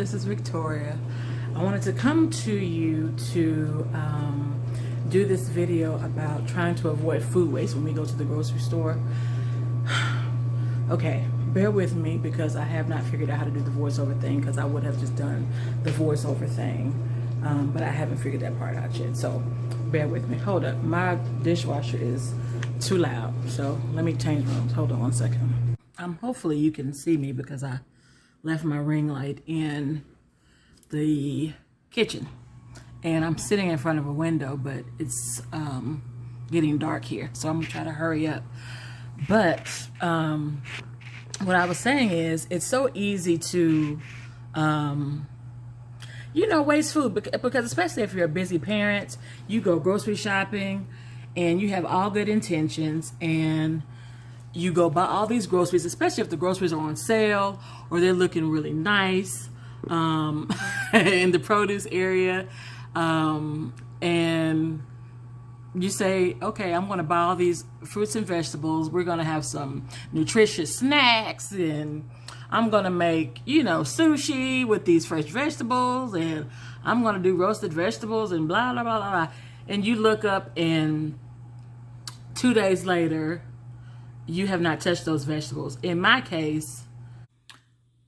this is Victoria. I wanted to come to you to do this video about trying to avoid food waste when we go to the grocery store. Okay, bear with me because I have not figured out how to do the voiceover thing, because I would have just done the voiceover thing, but I haven't figured that part out yet, so bear with me. Hold up, my dishwasher is too loud, so let me change rooms. Hold on one second. Hopefully you can see me because I left my ring light in the kitchen and I'm sitting in front of a window, but it's getting dark here, so I'm gonna try to hurry up. But what I was saying is, it's so easy to waste food, because especially if you're a busy parent, you go grocery shopping and you have all good intentions and you go buy all these groceries, especially if the groceries are on sale or they're looking really nice in the produce area. And you say, okay, I'm going to buy all these fruits and vegetables. We're going to have some nutritious snacks, and I'm going to make, sushi with these fresh vegetables, and I'm going to do roasted vegetables and blah, blah, blah, blah, blah. And you look up and 2 days later, you have not touched those vegetables. In my case,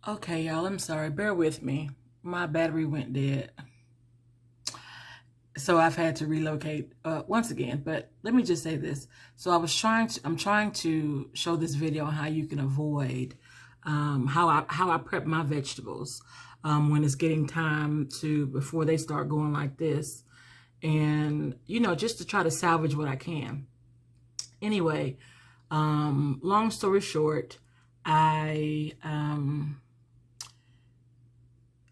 okay, y'all, I'm sorry. Bear with me. My battery went dead. So I've had to relocate once again. But let me just say this. So I'm trying to show this video on how you can avoid how I prep my vegetables when it's getting time before they start going like this. And, just to try to salvage what I can. Anyway, long story short, I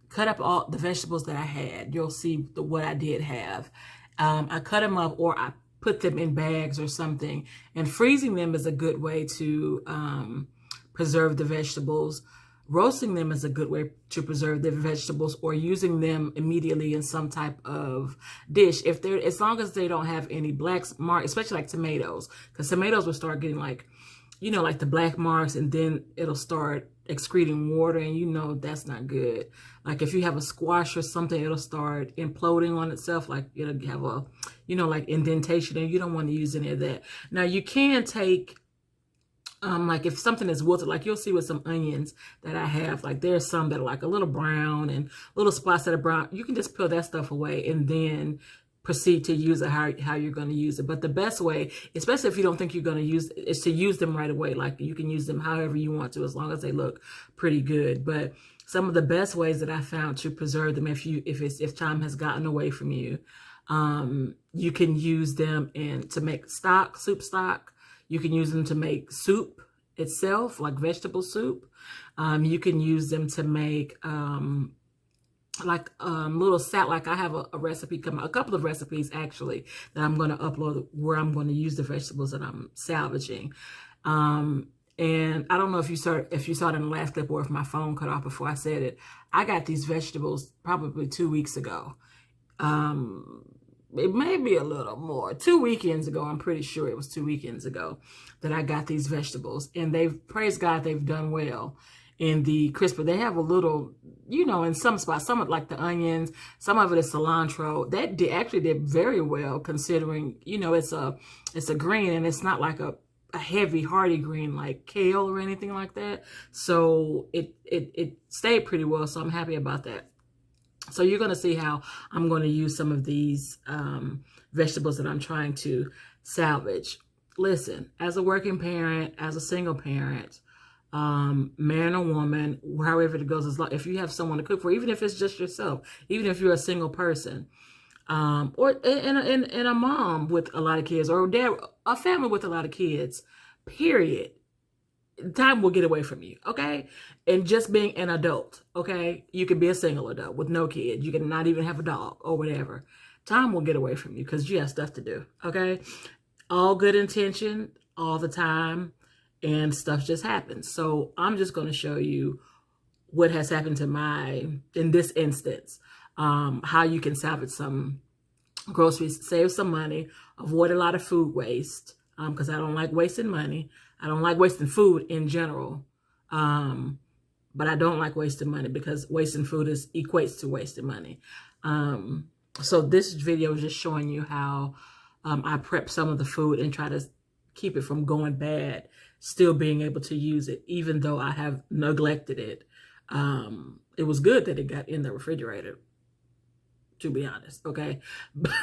cut up all the vegetables that I had. You'll see what I did have. I cut them up, or I put them in bags or something. And freezing them is a good way to preserve the vegetables. Roasting them is a good way to preserve the vegetables, or using them immediately in some type of dish. As long as they don't have any black marks, especially like tomatoes, because tomatoes will start getting like the black marks, and then it'll start excreting water, and that's not good. Like if you have a squash or something, it'll start imploding on itself, like it'll have a, like indentation, and you don't want to use any of that. Now you can take, like if something is wilted, like you'll see with some onions that I have, like there's some that are like a little brown and little spots that are brown. You can just peel that stuff away and then proceed to use it how you're going to use it. But the best way, especially if you don't think you're going to use it, is to use them right away. Like you can use them however you want to, as long as they look pretty good. But some of the best ways that I found to preserve them, if time has gotten away from you, you can use them to make soup stock. You can use them to make soup itself, like vegetable soup. You can use them to make little salad. Like I have a recipe coming, a couple of recipes actually, that I'm going to upload where I'm going to use the vegetables that I'm salvaging. And I don't know if you saw it in the last clip, or if my phone cut off before I said it. I got these vegetables probably 2 weeks ago. It may be a little more. 2 weekends ago, I'm pretty sure it was 2 weekends ago that I got these vegetables. And praise God, they've done well in the crisper. They have a little, in some spots, some of like the onions, some of it is cilantro. That actually did very well, considering, it's a green, and it's not like a heavy, hearty green like kale or anything like that. So it stayed pretty well. So I'm happy about that. So you're going to see how I'm going to use some of these vegetables that I'm trying to salvage. Listen, as a working parent, as a single parent, man or woman, however it goes, if you have someone to cook for, even if it's just yourself, even if you're a single person, or a mom with a lot of kids, or a family with a lot of kids, period. Time will get away from you, okay? And just being an adult, okay? You can be a single adult with no kids. You can not even have a dog or whatever. Time will get away from you because you have stuff to do, okay? All good intention, all the time, and stuff just happens. So I'm just going to show you what has happened to in this instance, how you can salvage some groceries, save some money, avoid a lot of food waste, because I don't like wasting money. I don't like wasting food in general. but I don't like wasting money because wasting food equates to wasting money. So this video is just showing you how I prep some of the food and try to keep it from going bad, still being able to use it, even though I have neglected it. It was good that it got in the refrigerator, to be honest, okay? But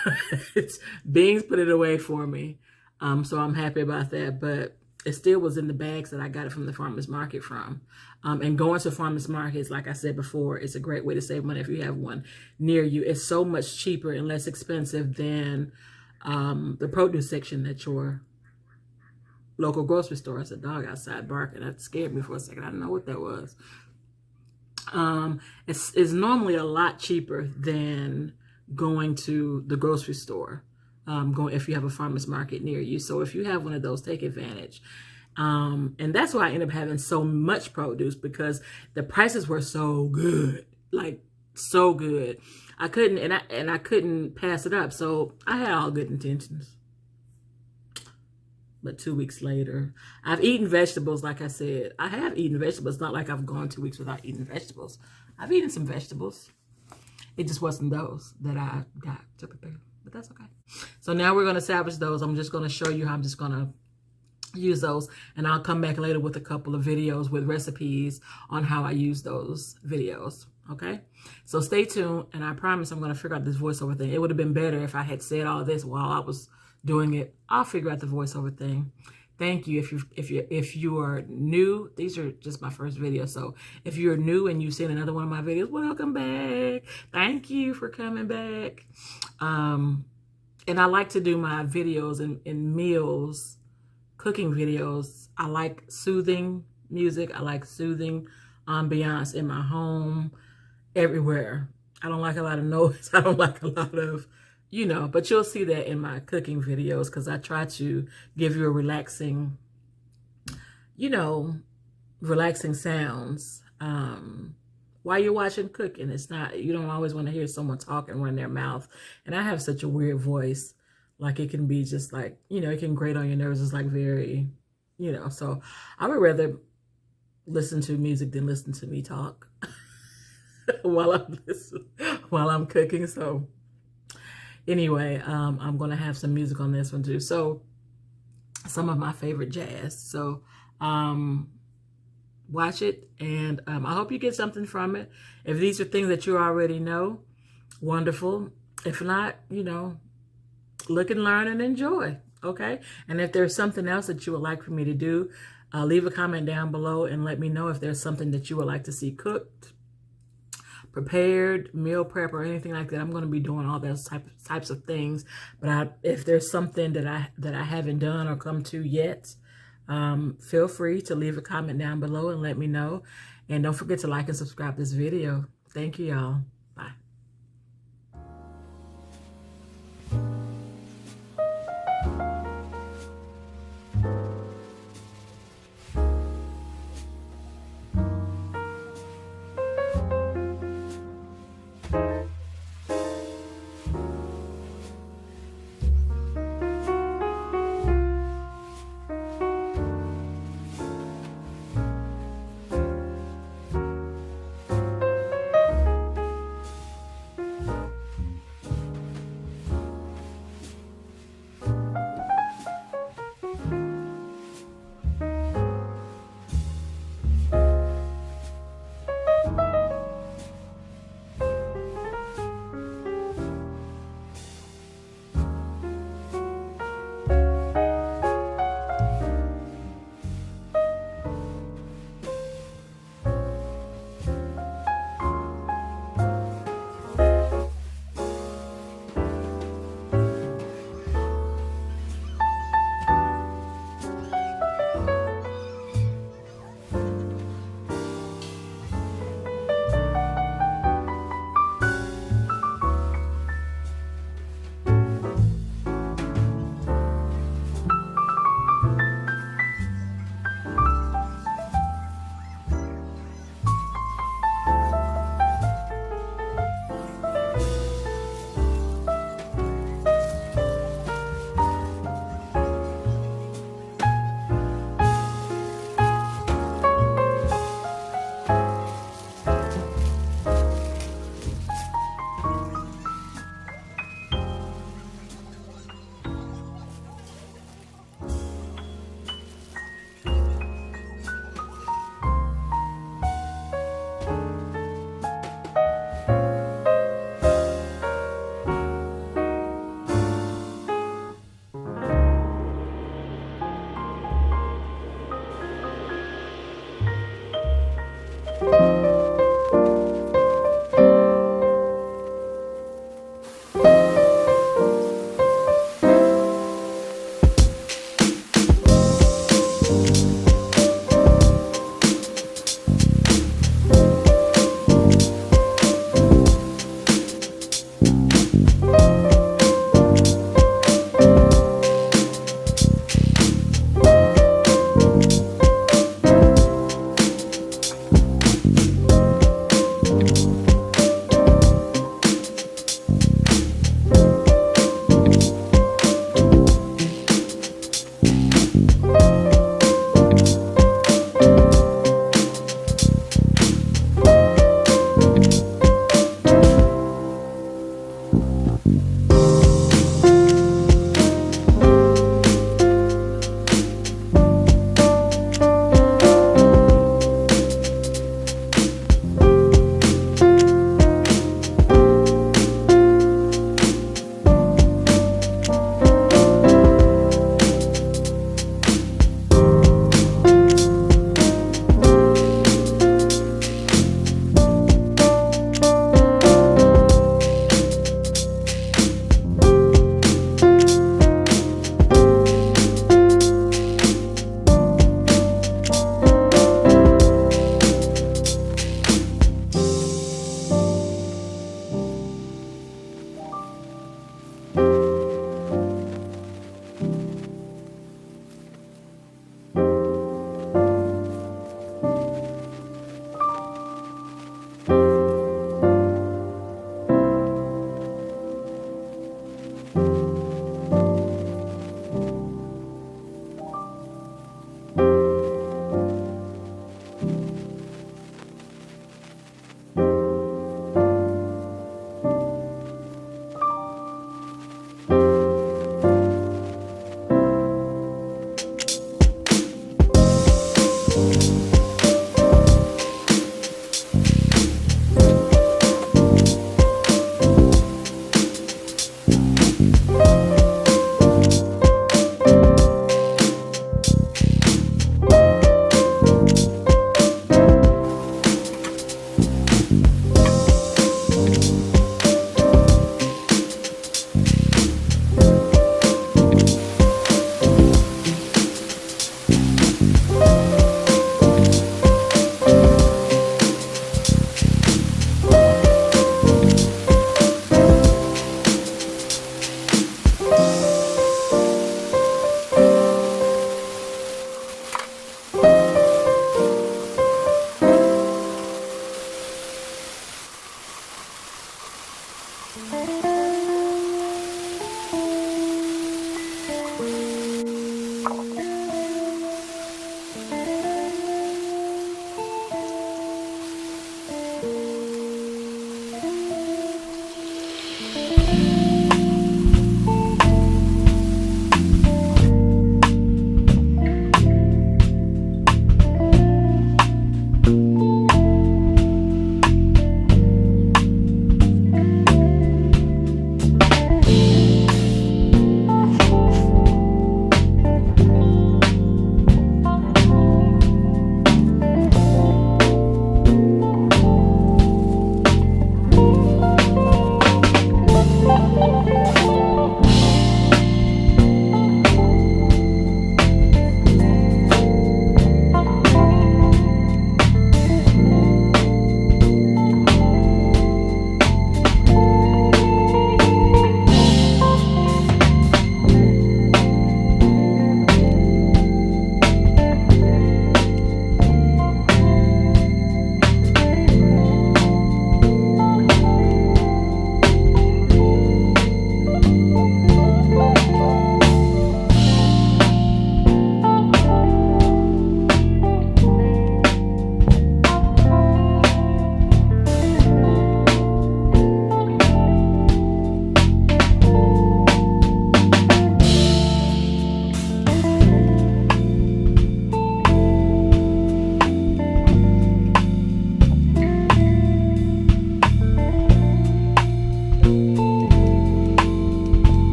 Beans put it away for me, so I'm happy about that. But it still was in the bags that I got it from the farmer's market from. And going to farmer's markets, like I said before, it's a great way to save money if you have one near you. It's so much cheaper and less expensive than the produce section at your local grocery store. It's a dog outside barking. That scared me for a second. I didn't know what that was. It's normally a lot cheaper than going to the grocery store, if you have a farmer's market near you. So if you have one of those, take advantage. And that's why I ended up having so much produce, because the prices were so good, like so good. I couldn't pass it up. So I had all good intentions. But 2 weeks later, I've eaten vegetables. Like I said, I have eaten vegetables. It's not like I've gone 2 weeks without eating vegetables. I've eaten some vegetables. It just wasn't those that I got to prepare, but that's okay. So now we're going to salvage those. I'm just going to show you how I'm just going to use those, and I'll come back later with a couple of videos with recipes on how I use those videos. Okay, so stay tuned, and I promise I'm going to figure out this voiceover thing. It would have been better if I had said all this while I was doing it. I'll figure out the voiceover thing. Thank you. If you are new, these are just my first video. So if you're new and you've seen another one of my videos, welcome back. Thank you for coming back. And I like to do my videos in meals, cooking videos. I like soothing music. I like soothing ambiance in my home, everywhere. I don't like a lot of noise. I don't like a lot of, but you'll see that in my cooking videos, because I try to give you a relaxing, relaxing sounds while you're watching cooking. It's not, you don't always want to hear someone talk and run their mouth. And I have such a weird voice. Like, it can be just like, it can grate on your nerves. It's like very, so I would rather listen to music than listen to me talk while I'm cooking. So anyway, I'm going to have some music on this one too. So some of my favorite jazz. So watch it, and I hope you get something from it. If these are things that you already know, wonderful. If not, look and learn and enjoy. Okay. And if there's something else that you would like for me to do, leave a comment down below and let me know if there's something that you would like to see cooked, prepared, meal prep, or anything like that. I'm going to be doing all those types of things. But if there's something that I haven't done or come to yet, feel free to leave a comment down below and let me know. And don't forget to like and subscribe this video. Thank you, y'all. Bye.